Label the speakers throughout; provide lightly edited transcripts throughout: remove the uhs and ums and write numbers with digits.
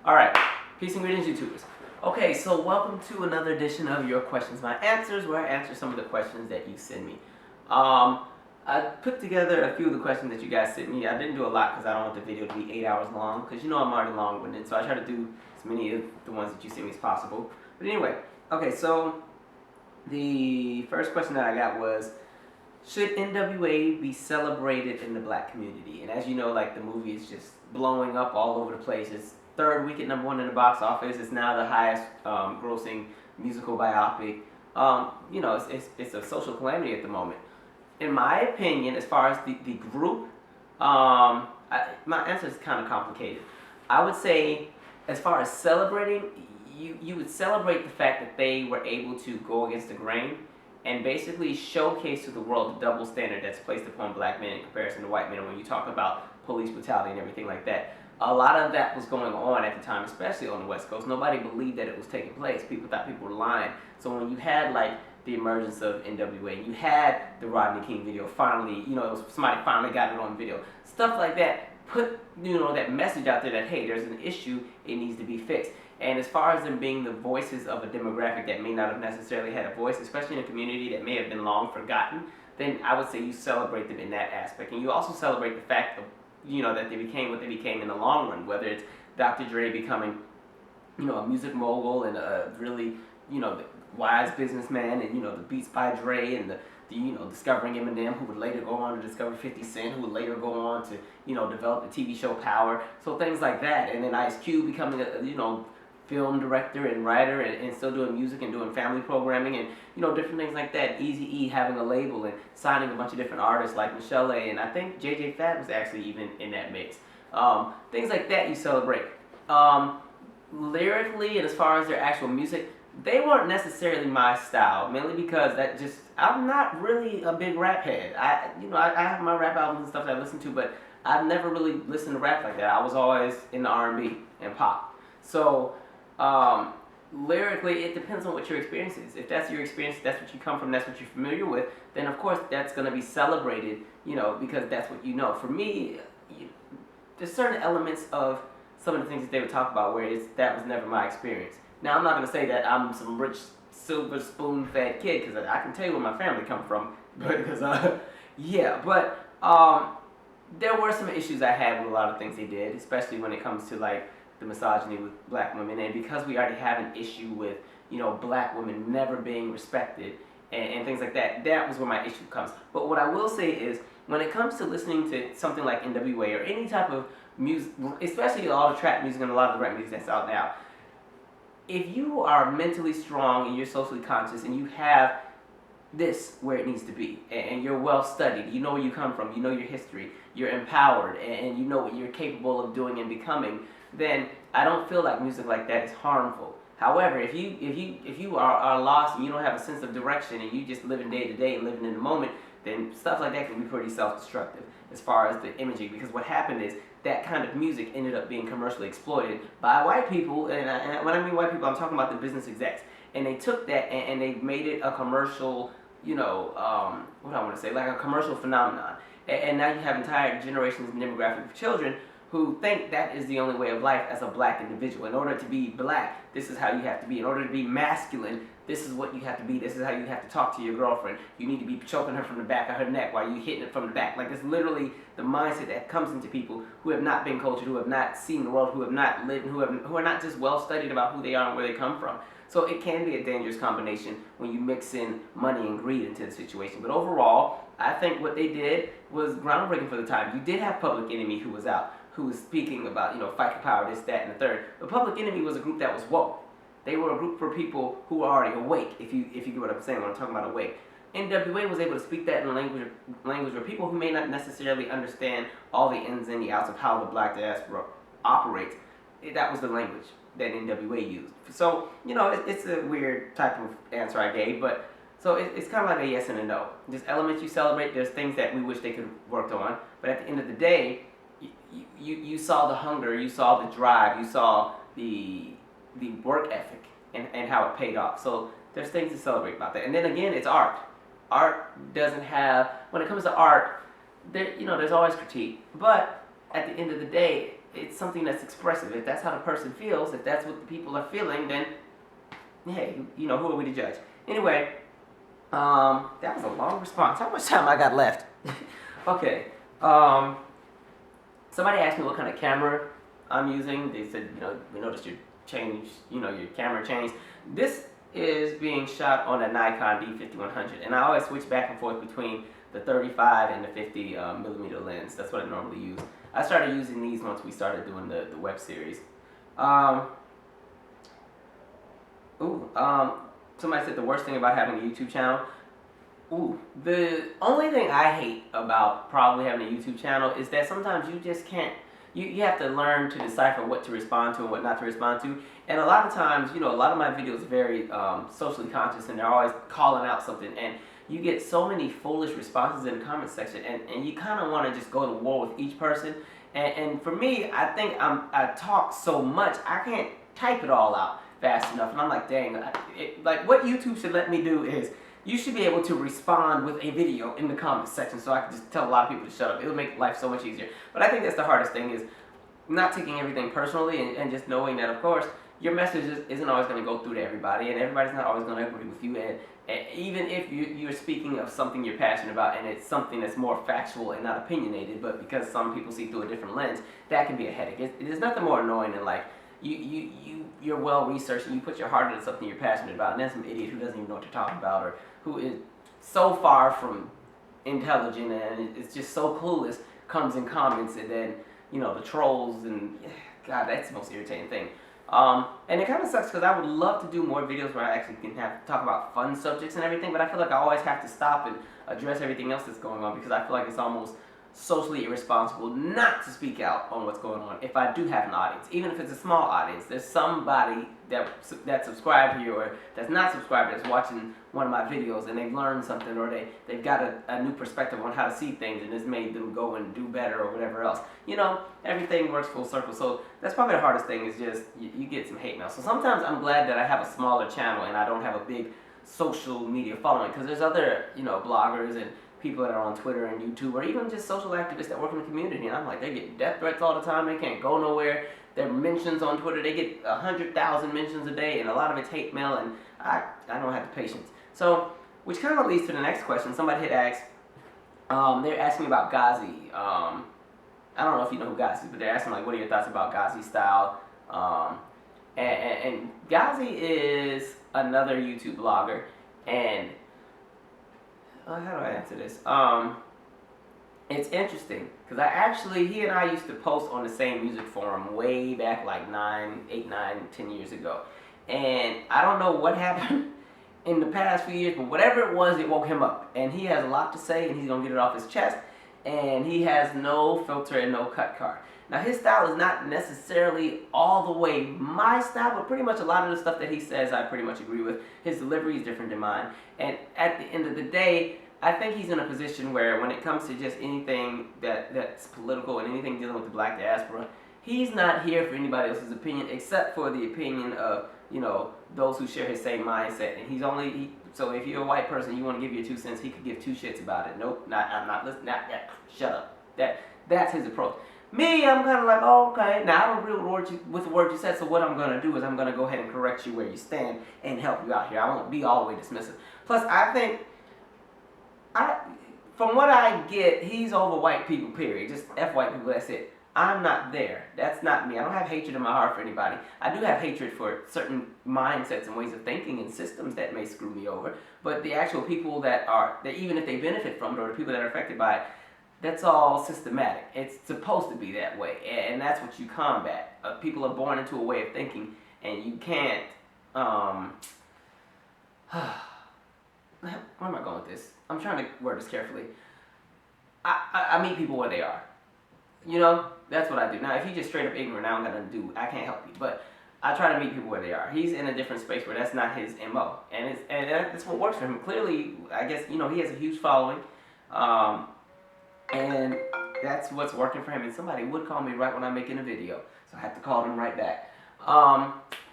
Speaker 1: Alright, peace and greetings, YouTubers. Okay, so welcome to another edition of Your Questions, My Answers, where I answer some of the questions that you send me. I put together a few of the questions that you guys sent me. I didn't do a lot because I don't want the video to be 8 hours long, because you know I'm already long-winded, so I try to do as many of the ones that you sent me as possible. But anyway, okay, so the first question that I got was, should N.W.A. be celebrated in the black community? And as you know, like, the movie is just blowing up all over the place. It's third week at #1 in the box office. It's now the highest grossing musical biopic. You know, it's a social calamity at the moment. In my opinion, as far as the group, my answer is kind of complicated. I would say, as far as celebrating, you would celebrate the fact that they were able to go against the grain and basically showcase to the world the double standard that's placed upon black men in comparison to white men. And when you talk about police brutality and everything like that, a lot of that was going on at the time, especially on the West Coast. Nobody believed that it was taking place. People thought people were lying. So when you had like the emergence of N.W.A, you had the Rodney King video finally, you know, somebody finally got it on video. Stuff like that put, you know, that message out there that, hey, there's an issue, it needs to be fixed. And as far as them being the voices of a demographic that may not have necessarily had a voice, especially in a community that may have been long forgotten, then I would say you celebrate them in that aspect. And you also celebrate the fact of, you know, that they became what they became in the long run, whether it's Dr. Dre becoming, you know, a music mogul and a really, you know, wise businessman, and, you know, the Beats by Dre, and the you know, discovering Eminem, who would later go on to discover 50 Cent, who would later go on to, you know, develop the TV show Power. So things like that. And then Ice Cube becoming a, you know, film director and writer, and still doing music and doing family programming and, you know, different things like that. Eazy-E having a label and signing a bunch of different artists like Michelle A, and I think JJ Fad was actually even in that mix. Things like that you celebrate. Lyrically, and as far as their actual music, they weren't necessarily my style, mainly because that just, I'm not really a big rap head. I have my rap albums and stuff that I listen to, but I've never really listened to rap like that. I was always in the R&B and pop. So, lyrically, it depends on what your experience is. If that's your experience, that's what you come from, that's what you're familiar with, then of course that's going to be celebrated, you know, because that's what you know. For me, there's certain elements of some of the things that they would talk about where that was never my experience. Now, I'm not going to say that I'm some rich, silver spoon-fed kid, because I can tell you where my family come from, because, yeah, but there were some issues I had with a lot of things they did, especially when it comes to, like, the misogyny with black women, and because we already have an issue with, you know, black women never being respected and things like that, that was where my issue comes. But what I will say is, when it comes to listening to something like N.W.A or any type of music, especially all the trap music and a lot of the rap music that's out now, if you are mentally strong and you're socially conscious and you have this where it needs to be, and you're well studied, you know where you come from, you know your history, you're empowered, and you know what you're capable of doing and becoming, then I don't feel like music like that is harmful. However, if you are lost and you don't have a sense of direction and you just living day to day and living in the moment, then stuff like that can be pretty self-destructive as far as the imaging, because what happened is that kind of music ended up being commercially exploited by white people, and when I mean white people, I'm talking about the business execs, and they took that and they made it a commercial, you know, what I want to say, like a commercial phenomenon, and now you have entire generations and demographic of children who think that is the only way of life as a black individual. In order to be black, this is how you have to be. In order to be masculine, this is what you have to be. This is how you have to talk to your girlfriend. You need to be choking her from the back of her neck while you hitting it from the back. Like, it's literally the mindset that comes into people who have not been cultured, who have not seen the world, who have not lived, and who are not just well studied about who they are and where they come from. So it can be a dangerous combination when you mix in money and greed into the situation. But overall, I think what they did was groundbreaking for the time. You did have Public Enemy who was out, who was speaking about, you know, fight for power, this, that, and the third. But Public Enemy was a group that was woke. They were a group for people who were already awake, if you get what I'm saying when I'm talking about awake. N.W.A was able to speak that in a language where people who may not necessarily understand all the ins and the outs of how the black diaspora operates, that was the language that N.W.A used. So, you know, it's a weird type of answer I gave, but so it's kind of like a yes and a no. There's elements you celebrate, there's things that we wish they could have worked on, but at the end of the day, you saw the hunger, you saw the drive, you saw the work ethic and how it paid off. So there's things to celebrate about that. And then again, it's art. Art doesn't have, when it comes to art, there's always critique. But at the end of the day, it's something that's expressive. If that's how the person feels, if that's what the people are feeling, then hey, you know, who are we to judge? Anyway, that was a long response. How much time I got left? Okay. Somebody asked me what kind of camera I'm using. They said, you know, we noticed your your camera changed. This is being shot on a Nikon D5100, and I always switch back and forth between the 35 and the 50 millimeter lens. That's what I normally use. I started using these once we started doing the web series. Somebody said the worst thing about having a YouTube channel. The only thing I hate about probably having a YouTube channel is that sometimes you just can't, you have to learn to decipher what to respond to and what not to respond to. And a lot of times, you know, a lot of my videos are very socially conscious, and they're always calling out something. And you get so many foolish responses in the comment section, and you kind of want to just go to war with each person. And for me, I think I talk so much, I can't type it all out fast enough. And I'm like, dang, like what YouTube should let me do is, you should be able to respond with a video in the comments section, so I can just tell a lot of people to shut up. It'll make life so much easier. But I think that's the hardest thing, is not taking everything personally, and just knowing that, of course, your message isn't always going to go through to everybody, and everybody's not always going to agree with you. And even if you're speaking of something you're passionate about, and it's something that's more factual and not opinionated, but because some people see through a different lens, that can be a headache. There's nothing more annoying than like, you're well researched and you put your heart into something you're passionate about, and then some idiot who doesn't even know what they're talking about, or who is so far from intelligent and it's just so clueless, comes in comments, and then, you know, the trolls, and God, that's the most irritating thing. And it kind of sucks, because I would love to do more videos where I actually can talk about fun subjects and everything, but I feel like I always have to stop and address everything else that's going on, because I feel like it's almost socially irresponsible not to speak out on what's going on if I do have an audience. Even if it's a small audience, there's somebody that's subscribed here, or that's not subscribed, that's watching one of my videos, and they've learned something, or they've got a new perspective on how to see things, and it's made them go and do better, or whatever else. You know, everything works full circle. So that's probably the hardest thing, is just you get some hate mail. So sometimes I'm glad that I have a smaller channel and I don't have a big social media following, because there's other, you know, bloggers and people that are on Twitter and YouTube, or even just social activists that work in the community, and I'm like, they get death threats all the time, they can't go nowhere, their mentions on Twitter, they get 100,000 mentions a day, and a lot of it's hate mail, and I don't have the patience. So, which kind of leads to the next question. Somebody had asked, they're asking me about Gazi. I don't know if you know who Gazi is, but they're asking, like, what are your thoughts about Gazi style? And Gazi is another YouTube blogger, and how do I answer this? It's interesting, because he and I used to post on the same music forum way back like 8, 9, 10 years ago. And I don't know what happened in the past few years, but whatever it was, it woke him up. And he has a lot to say, and he's going to get it off his chest. And he has no filter and no cut card. Now, his style is not necessarily all the way my style, but pretty much a lot of the stuff that he says I pretty much agree with. His delivery is different than mine. And at the end of the day, I think he's in a position where when it comes to just anything that's political and anything dealing with the black diaspora, he's not here for anybody else's opinion except for the opinion of, you know, those who share his same mindset. And so if you're a white person, you want to give your 2 cents, he could give 2 shits about it. Nope, I'm not listening. Shut up. That's his approach. Me, I'm kind of like, oh, okay, now I don't agree with the word you said, so what I'm going to do is I'm going to go ahead and correct you where you stand and help you out here. I won't be all the way dismissive. Plus, I think, from what I get, he's over white people, period. Just F white people, that's it. I'm not there. That's not me. I don't have hatred in my heart for anybody. I do have hatred for certain mindsets and ways of thinking and systems that may screw me over. But the actual people that even if they benefit from it, or the people that are affected by it, that's all systematic. It's supposed to be that way, and that's what you combat. People are born into a way of thinking, and you can't. Where am I going with this? I'm trying to word this carefully. I meet people where they are. You know, that's what I do. Now, if you're just straight up ignorant, I can't help you. But I try to meet people where they are. He's in a different space where that's not his MO, and that's what works for him. Clearly, I guess, you know, he has a huge following, and that's what's working for him. And somebody would call me right when I'm making a video, so I have to call them right back.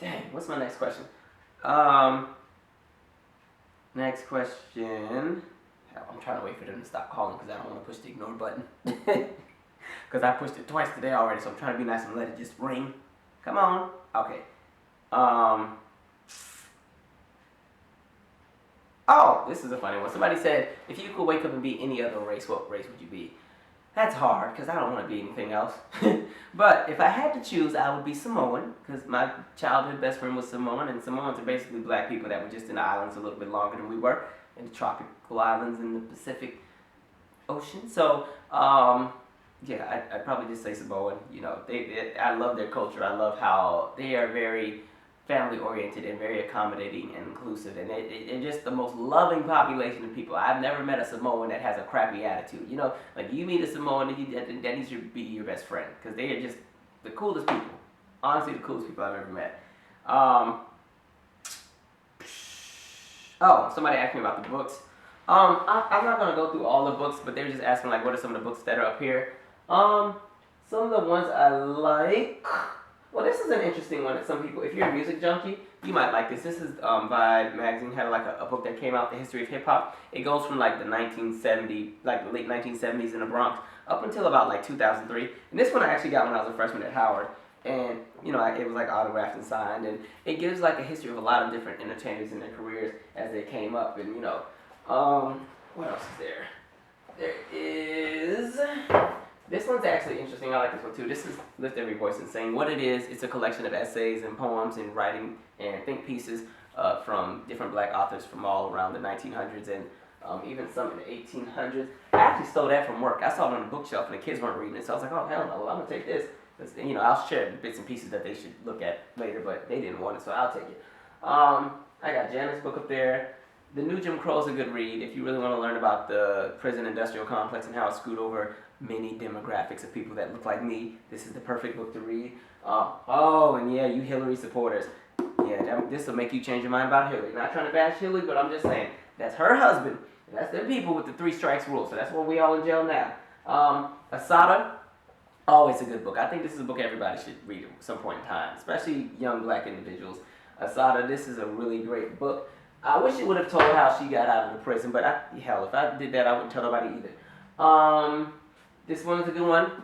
Speaker 1: Dang, what's my next question? Next question. I'm trying to wait for them to stop calling because I don't want to push the ignore button. because I pushed it twice today already, so I'm trying to be nice and let it just ring. Come on. Okay. Oh, this is a funny one. Somebody said, if you could wake up and be any other race, what race would you be? That's hard, because I don't want to be anything else. But if I had to choose, I would be Samoan, because my childhood best friend was Samoan, and Samoans are basically black people that were just in the islands a little bit longer than we were, in the tropical islands in the Pacific Ocean. So, yeah, I'd probably just say Samoan. You know, I love their culture. I love how they are very family oriented and very accommodating and inclusive, and they're just the most loving population of people. I've never met a Samoan that has a crappy attitude. You know, like you meet a Samoan, that needs to be your best friend, because they are just the coolest people. Honestly, the coolest people I've ever met. Oh, somebody asked me about the books. I'm not gonna go through all the books, but they were just asking like, what are some of the books that are up here? Some of the ones I like. Well, this is an interesting one that some people, if you're a music junkie, you might like this. This is Vibe magazine had like a book that came out, The History of Hip Hop. It goes from like the 1970s, like the late 1970s in the Bronx, up until about like 2003. And this one I actually got when I was a freshman at Howard. And, you know, it was like autographed and signed. And it gives like a history of a lot of different entertainers and their careers as they came up. And, you know, what else is there? There is... This one's actually interesting. I like this one too. This is Lift Every Voice and Sing. What it is, it's a collection of essays and poems and writing and think pieces from different black authors from all around the 1900s and even some in the 1800s. I actually stole that from work. I saw it on the bookshelf and the kids weren't reading it, so I was like, oh hell no, well, I'm gonna take this. You know, I'll share the bits and pieces that they should look at later, but they didn't want it, so I'll take it. I got Janet's book up there. The New Jim Crow is a good read if you really want to learn about the prison industrial complex and how it screwed over many demographics of people that look like me. This is the perfect book to read. Oh, and yeah, you Hillary supporters. Yeah, this will make you change your mind about Hillary. Not trying to bash Hillary, but I'm just saying, that's her husband. And that's their people with the 3 strikes rule. So that's why we all in jail now. Asada, always a good book. I think this is a book everybody should read at some point in time, especially young black individuals. Asada, this is a really great book. I wish it would have told how she got out of the prison, but hell, if I did that, I wouldn't tell nobody either. This one is a good one.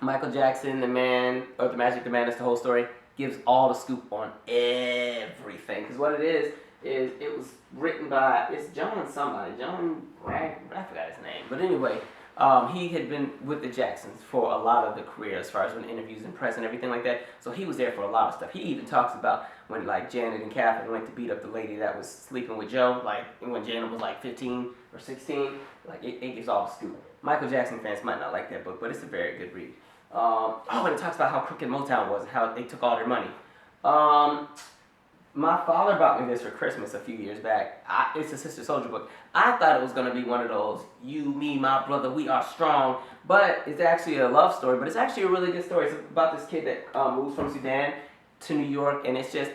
Speaker 1: Michael Jackson, The Magic, the Man, that's the whole story, gives all the scoop on everything. Because what it is it was written by, it's John somebody, I forgot his name. But anyway, he had been with the Jacksons for a lot of the career as far as when interviews and press and everything like that. So he was there for a lot of stuff. He even talks about when like Janet and Catherine went to beat up the lady that was sleeping with Joe, like when Janet was like 15 or 16, like it gives all the scoop. Michael Jackson fans might not like that book, but it's a very good read. And it talks about how crooked Motown was, how they took all their money. My father bought me this for Christmas a few years back. It's a Sister Soldier book. I thought it was going to be one of those, you, me, my brother, we are strong. But it's actually a love story, but it's actually a really good story. It's about this kid that moves from Sudan to New York, and it's just,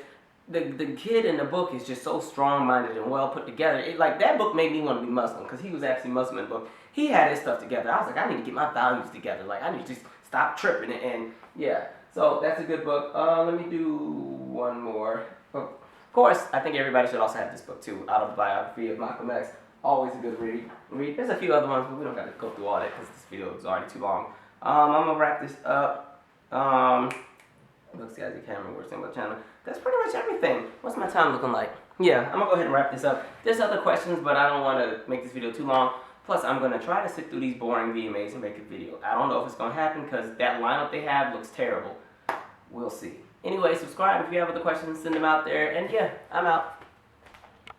Speaker 1: the kid in the book is just so strong-minded and well put together. Like, that book made me want to be Muslim, because he was actually Muslim in the book. He had his stuff together. I was like, I need to get my values together. Like, I need to just stop tripping. And yeah, so that's a good book. Let me do one more. Of course, I think everybody should also have this book too, Autobiography of Malcolm X. Always a good read. There's a few other ones, but we don't got to go through all that because this video is already too long. I'm going to wrap this up. Looks Gazi camera, we're saying about channel. That's pretty much everything. What's my time looking like? Yeah, I'm going to go ahead and wrap this up. There's other questions, but I don't want to make this video too long. Plus, I'm going to try to sit through these boring VMAs and make a video. I don't know if it's going to happen because that lineup they have looks terrible. We'll see. Anyway, subscribe if you have other questions, send them out there. And yeah, I'm out.